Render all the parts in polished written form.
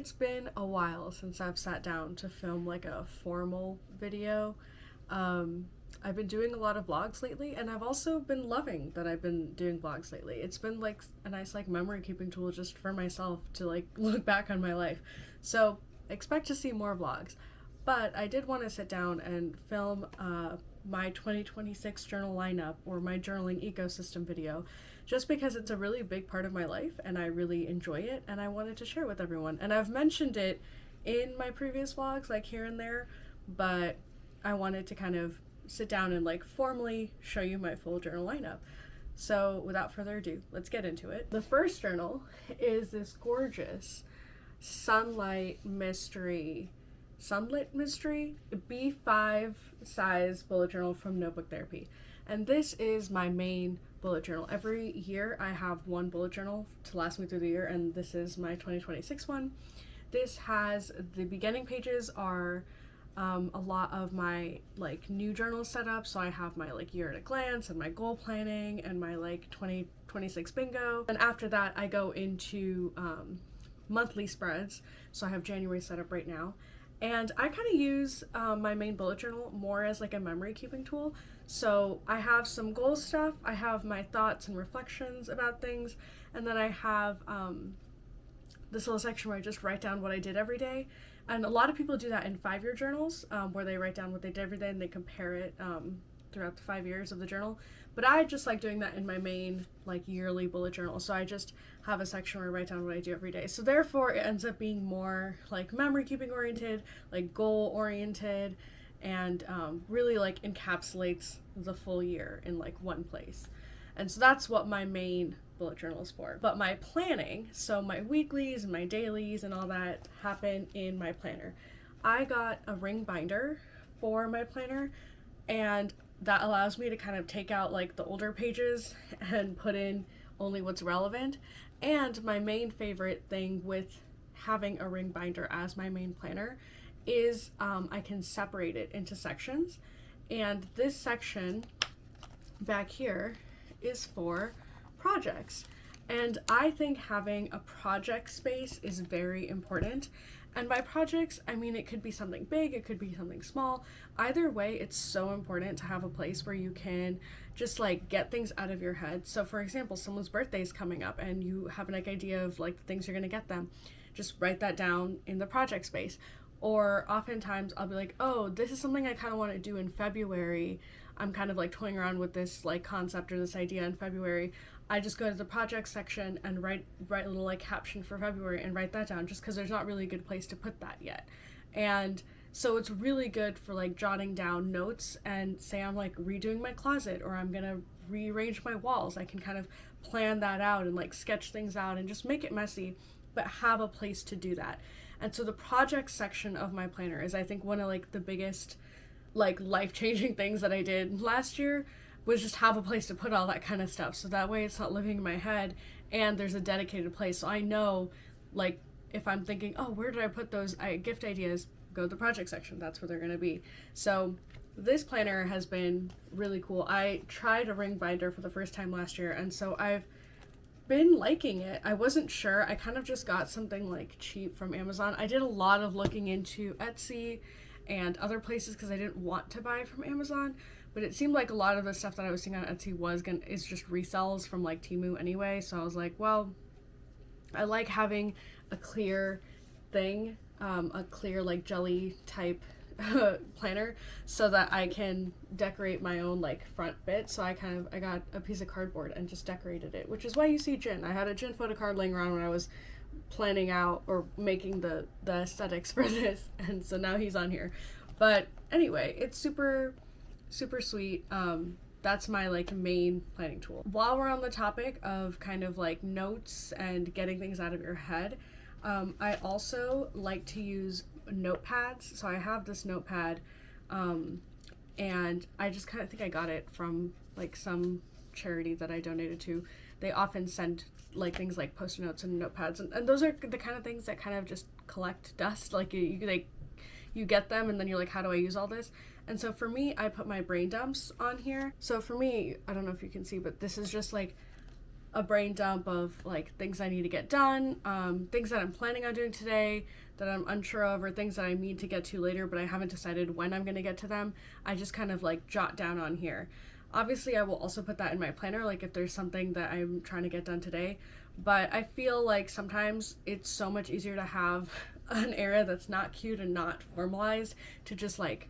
It's been a while since I've sat down to film like a formal video. Um, I've been doing a lot of vlogs lately, and I've also been loving that I've been doing vlogs lately. It's been like a nice like memory keeping tool just for myself to like look back on my life. So expect to see more vlogs. But I did want to sit down and film my 2026 journal lineup or my journaling ecosystem video just because it's a really big part of my life and I really enjoy it and I wanted to share with everyone. And I've mentioned it in my previous vlogs, like here and there, but I wanted to kind of sit down and like formally show you my full journal lineup. So without further ado, let's get into it. The first journal is this gorgeous Sunlit Mystery B5 size bullet journal from Notebook Therapy. And this is my main bullet journal. Every year I have one bullet journal to last me through the year, and this is my 2026 one. This has, the beginning pages are a lot of my like new journal setup. So I have my like year at a glance and my goal planning and my like 2026 bingo. And after that I go into monthly spreads. So I have January set up right now. And I kind of use my main bullet journal more as like a memory keeping tool. So I have some goal stuff, I have my thoughts and reflections about things, and then I have this little section where I just write down what I did every day. And a lot of people do that in 5-year journals where they write down what they did every day and they compare it throughout the 5 years of the journal. But I just like doing that in my main like yearly bullet journal. So I just have a section where I write down what I do every day. So therefore it ends up being more like memory keeping oriented, like goal oriented, and really like encapsulates the full year in like one place. And so that's what my main bullet journal is for. But my planning, so my weeklies and my dailies and all that happen in my planner. I got a ring binder for my planner, and that allows me to kind of take out like the older pages and put in only what's relevant. And my main favorite thing with having a ring binder as my main planner is I can separate it into sections. And this section back here is for projects. And I think having a project space is very important. And by projects, I mean it could be something big, it could be something small. Either way, it's so important to have a place where you can just like get things out of your head. So for example, someone's birthday is coming up and you have an idea of like the things you're gonna get them. Just write that down in the project space. Or oftentimes I'll be like, oh, this is something I kind of want to do in February. I'm kind of like toying around with this like concept or this idea in February. I just go to the project section and write a little like caption for February and write that down, just because there's not really a good place to put that yet. And so it's really good for like jotting down notes, and say I'm like redoing my closet or I'm gonna rearrange my walls. I can kind of plan that out and like sketch things out and just make it messy, but have a place to do that. And so the project section of my planner is, I think, one of like the biggest like life-changing things that I did last year, was just have a place to put all that kind of stuff. So that way it's not living in my head and there's a dedicated place. So I know like if I'm thinking, oh, where did I put those gift ideas? Go to the project section. That's where they're going to be. So this planner has been really cool. I tried a ring binder for the first time last year, and so I've been liking it. I wasn't sure. I kind of just got something like cheap from Amazon. I did a lot of looking into Etsy and other places because I didn't want to buy from Amazon, but it seemed like a lot of the stuff that I was seeing on Etsy is just resells from like Temu anyway. So I was like, well, I like having a clear thing, a clear like jelly type planner, so that I can decorate my own like front bit. So I got a piece of cardboard and just decorated it, which is why you see Jin. I had a Jin photo card laying around when I was planning out or making the aesthetics for this, and so now he's on here. But anyway, it's super sweet. That's my like main planning tool. While we're on the topic of kind of like notes and getting things out of your head, I also like to use notepads. So I have this notepad, and I just kind of think I got it from like some charity that I donated to. They often send like things like post-it notes and notepads, and those are the kind of things that kind of just collect dust. Like you get them and then you're like, how do I use all this? And so for me, I put my brain dumps on here. So for me, I don't know if you can see, but this is just like a brain dump of like things I need to get done, things that I'm planning on doing today that I'm unsure of, or things that I need to get to later but I haven't decided when I'm going to get to them. I just kind of like jot down on here. Obviously I will also put that in my planner, like if there's something that I'm trying to get done today, but I feel like sometimes it's so much easier to have an area that's not cute and not formalized to just like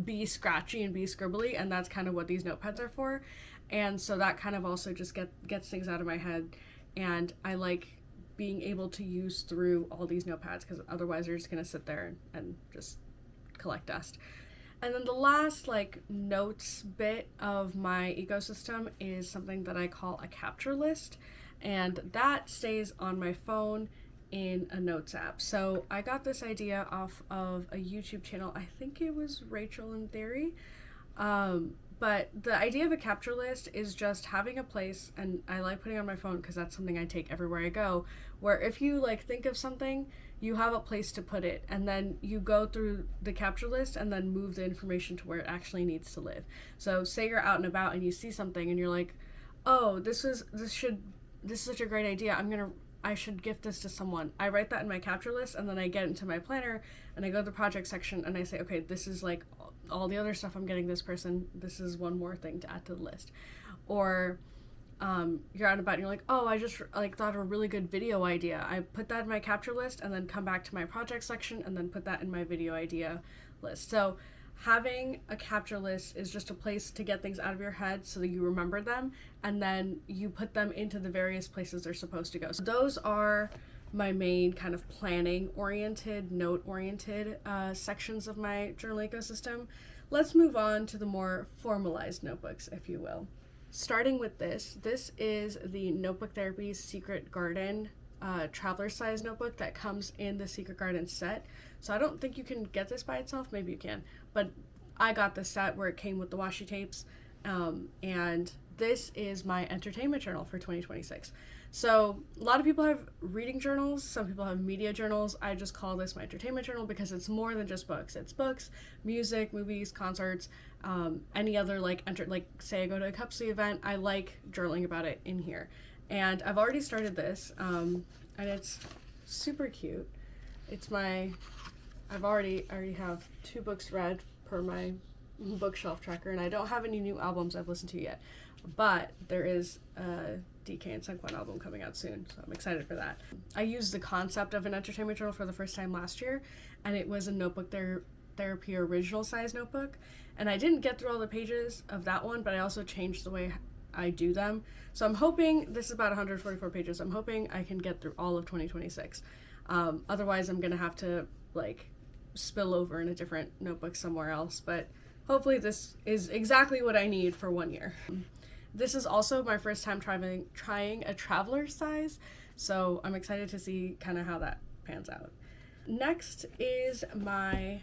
be scratchy and be scribbly, and that's kind of what these notepads are for. And so that kind of also just gets things out of my head, and I like being able to use through all these notepads because otherwise they're just going to sit there and just collect dust. And then the last like notes bit of my ecosystem is something that I call a capture list, and that stays on my phone in a notes app. So I got this idea off of a YouTube channel. I think it was Rachel in Theory. But the idea of a capture list is just having a place, and I like putting it on my phone because that's something I take everywhere I go, where if you like think of something, you have a place to put it, and then you go through the capture list and then move the information to where it actually needs to live. So say you're out and about and you see something and you're like, oh, this is such a great idea. I should gift this to someone. I write that in my capture list, and then I get into my planner and I go to the project section and I say, okay, this is like all the other stuff I'm getting this person. This is one more thing to add to the list. Or you're out and about and you're like, oh, I just like thought of a really good video idea. I put that in my capture list and then come back to my project section and then put that in my video idea list. So having a capture list is just a place to get things out of your head so that you remember them, and then you put them into the various places they're supposed to go. So those are my main kind of planning oriented, note oriented sections of my journal ecosystem. Let's move on to the more formalized notebooks, if you will. Starting with this is the Notebook Therapy Secret Garden traveler size notebook that comes in the Secret Garden set. So I don't think you can get this by itself, maybe you can, but I got the set where it came with the washi tapes, and this is my entertainment journal for 2026. So a lot of people have reading journals, some people have media journals. I just call this my entertainment journal because it's more than just books. It's books, music, movies, concerts, any other like say I go to a Cupsy event, I like journaling about it in here. And I've already started this, and it's super cute. I already have 2 books read per my bookshelf tracker, and I don't have any new albums I've listened to yet, but there is a DK and Sunkwon album coming out soon, so I'm excited for that. I used the concept of an entertainment journal for the first time last year, and it was a Notebook Therapy original size notebook, and I didn't get through all the pages of that one, but I also changed the way I do them. So I'm hoping, this is about 144 pages, I'm hoping I can get through all of 2026. Otherwise I'm gonna have to like spill over in a different notebook somewhere else, but hopefully this is exactly what I need for 1 year. This is also my first time trying a traveler size, so I'm excited to see kind of how that pans out. Next is my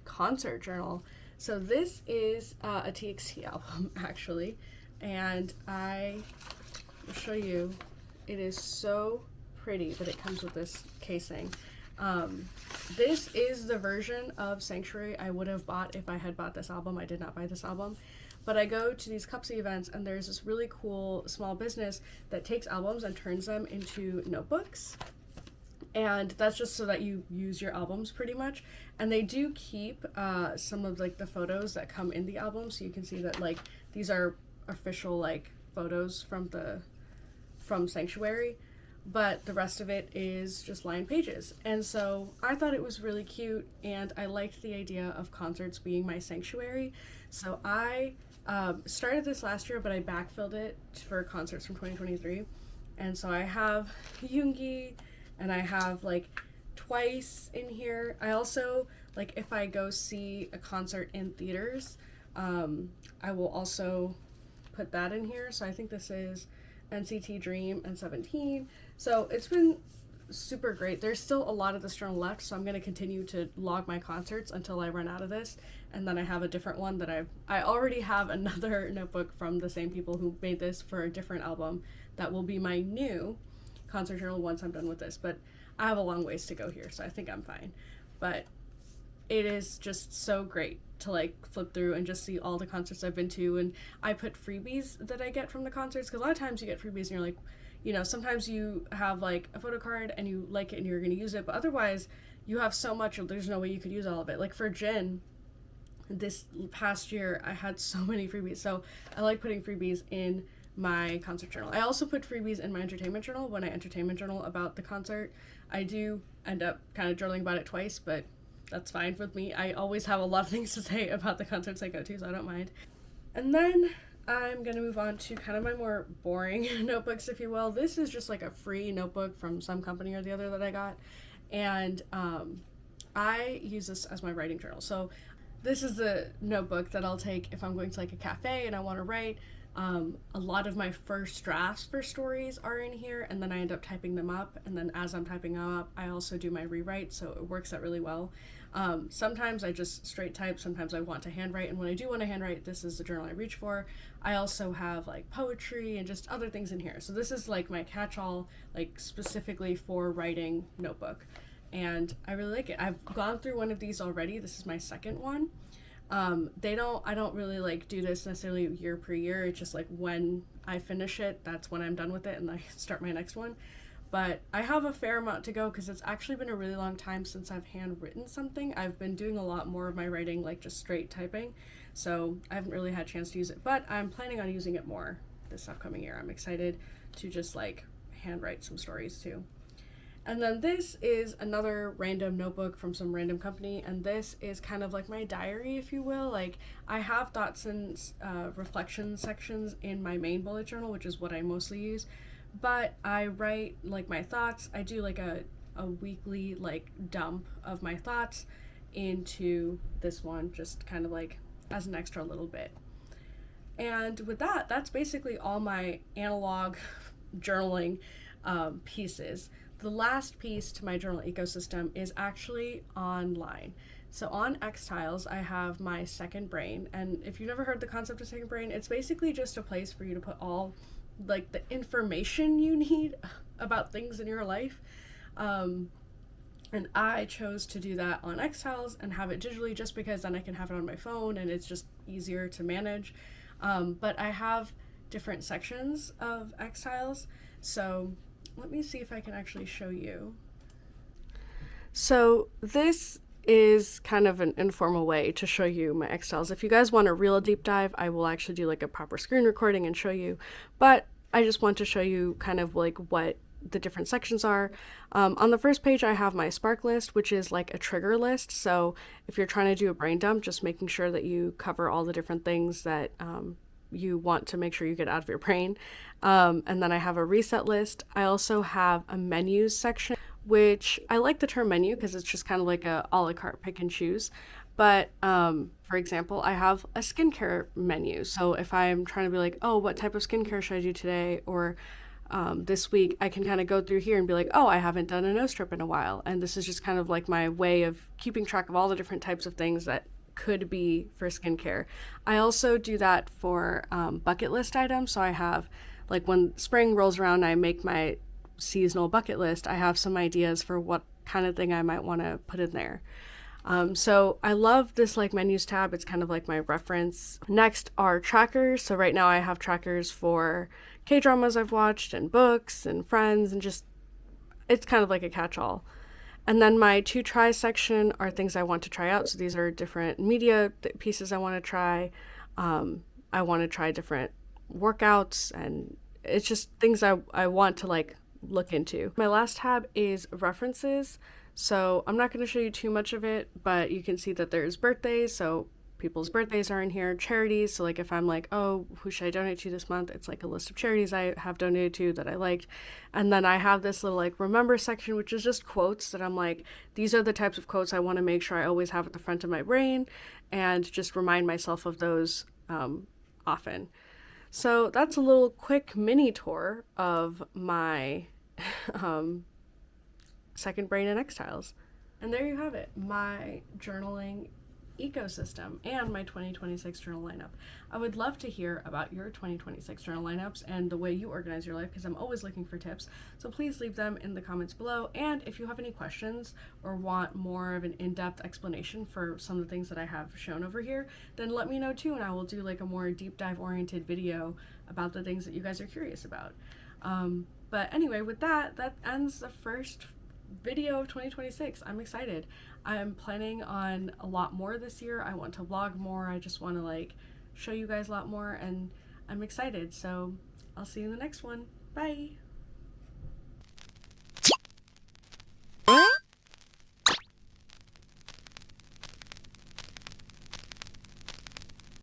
concert journal. So this is a TXT album actually, and I will show you. It is so pretty, but it comes with this casing. This is the version of Sanctuary I would have bought if I had bought this album. I did not buy this album, but I go to these Cupsy events and there's this really cool small business that takes albums and turns them into notebooks. And that's just so that you use your albums pretty much. And they do keep some of like the photos that come in the album, so you can see that like these are official like photos from Sanctuary, but the rest of it is just lined pages. And so I thought it was really cute, and I liked the idea of concerts being my sanctuary. So I started this last year, but I backfilled it for concerts from 2023. And so I have Yoongi, and I have like Twice in here. I also, like, if I go see a concert in theaters, I will also put that in here. So I think this is NCT Dream and 17. So it's been super great. There's still a lot of this journal left, so I'm going to continue to log my concerts until I run out of this, and then I have a different one that I already have another notebook from the same people who made this for a different album that will be my new concert journal once I'm done with this, but I have a long ways to go here, so I think I'm fine. But it is just so great to like flip through and just see all the concerts I've been to. And I put freebies that I get from the concerts, because a lot of times you get freebies and you're like, you know, sometimes you have like a photo card and you like it and you're going to use it, but otherwise you have so much, there's no way you could use all of it. Like for Jin, this past year I had so many freebies, so I like putting freebies in my concert journal. I also put freebies in my entertainment journal. When I entertainment journal about the concert, I do end up kind of journaling about it twice, but that's fine with me. I always have a lot of things to say about the concerts I go to, so I don't mind. And then I'm gonna move on to kind of my more boring notebooks, if you will. This is just like a free notebook from some company or the other that I got, and I use this as my writing journal. So this is the notebook that I'll take if I'm going to like a cafe and I want to write. A lot of my first drafts for stories are in here, and then I end up typing them up, and then as I'm typing them up I also do my rewrite, so it works out really well. Sometimes I just straight type, sometimes I want to handwrite, and when I do want to handwrite, this is the journal I reach for. I also have like poetry and just other things in here, so this is like my catch-all, like specifically for writing notebook, and I really like it. I've gone through one of these already. This is my second one. I don't really like do this necessarily year per year. It's just like when I finish it, that's when I'm done with it and I start my next one. But I have a fair amount to go because it's actually been a really long time since I've handwritten something. I've been doing a lot more of my writing like just straight typing, so I haven't really had a chance to use it, but I'm planning on using it more this upcoming year. I'm excited to just like handwrite some stories too. And then this is another random notebook from some random company, and this is kind of like my diary, if you will. Like, I have thoughts and reflection sections in my main bullet journal, which is what I mostly use, but I write like my thoughts. I do like a weekly like dump of my thoughts into this one, just kind of like as an extra little bit. And with that, that's basically all my analog journaling pieces. The last piece to my journal ecosystem is actually online. So on Xtiles, I have my second brain, and if you've never heard the concept of second brain, it's basically just a place for you to put all like the information you need about things in your life. And I chose to do that on Xtiles and have it digitally just because then I can have it on my phone and it's just easier to manage. But I have different sections of Xtiles, so let me see if I can actually show you. So this is kind of an informal way to show you my Xtiles. If you guys want a real deep dive, I will actually do like a proper screen recording and show you, but I just want to show you kind of like what the different sections are. On the first page I have my spark list, which is like a trigger list. So if you're trying to do a brain dump, just making sure that you cover all the different things that you want to make sure you get out of your brain. And then I have a reset list. I also have a menus section, which I like the term menu because it's just kind of like a la carte pick and choose. But for example, I have a skincare menu. So if I'm trying to be like, oh, what type of skincare should I do today? Or this week, I can kind of go through here and be like, oh, I haven't done a nose strip in a while. And this is just kind of like my way of keeping track of all the different types of things that could be for skincare. I also do that for bucket list items. So I have, like, when spring rolls around, I make my seasonal bucket list. I have some ideas for what kind of thing I might want to put in there. So I love this like menus tab. It's kind of like my reference. Next are trackers. So right now I have trackers for K-dramas I've watched and books and friends, and just, it's kind of like a catch-all. And then my to try section are things I want to try out. So these are different media pieces I want to try. I want to try different workouts, and it's just things I want to like look into. My last tab is references. So I'm not going to show you too much of it, but you can see that there's birthdays. So people's birthdays are in here. Charities. So like if I'm like, oh, who should I donate to this month? It's like a list of charities I have donated to that I liked. And then I have this little like remember section, which is just quotes that I'm like, these are the types of quotes I want to make sure I always have at the front of my brain and just remind myself of those often. So that's a little quick mini tour of my second brain and Xtiles. And there you have it, my journaling ecosystem and my 2026 journal lineup. I would love to hear about your 2026 journal lineups and the way you organize your life, because I'm always looking for tips. So please leave them in the comments below. And if you have any questions or want more of an in-depth explanation for some of the things that I have shown over here, then let me know too, and I will do like a more deep dive oriented video about the things that you guys are curious about. But anyway, with that ends the first video of 2026. I'm excited. I'm planning on a lot more this year. I want to vlog more. I just want to like show you guys a lot more, and I'm excited. So I'll see you in the next one. Bye.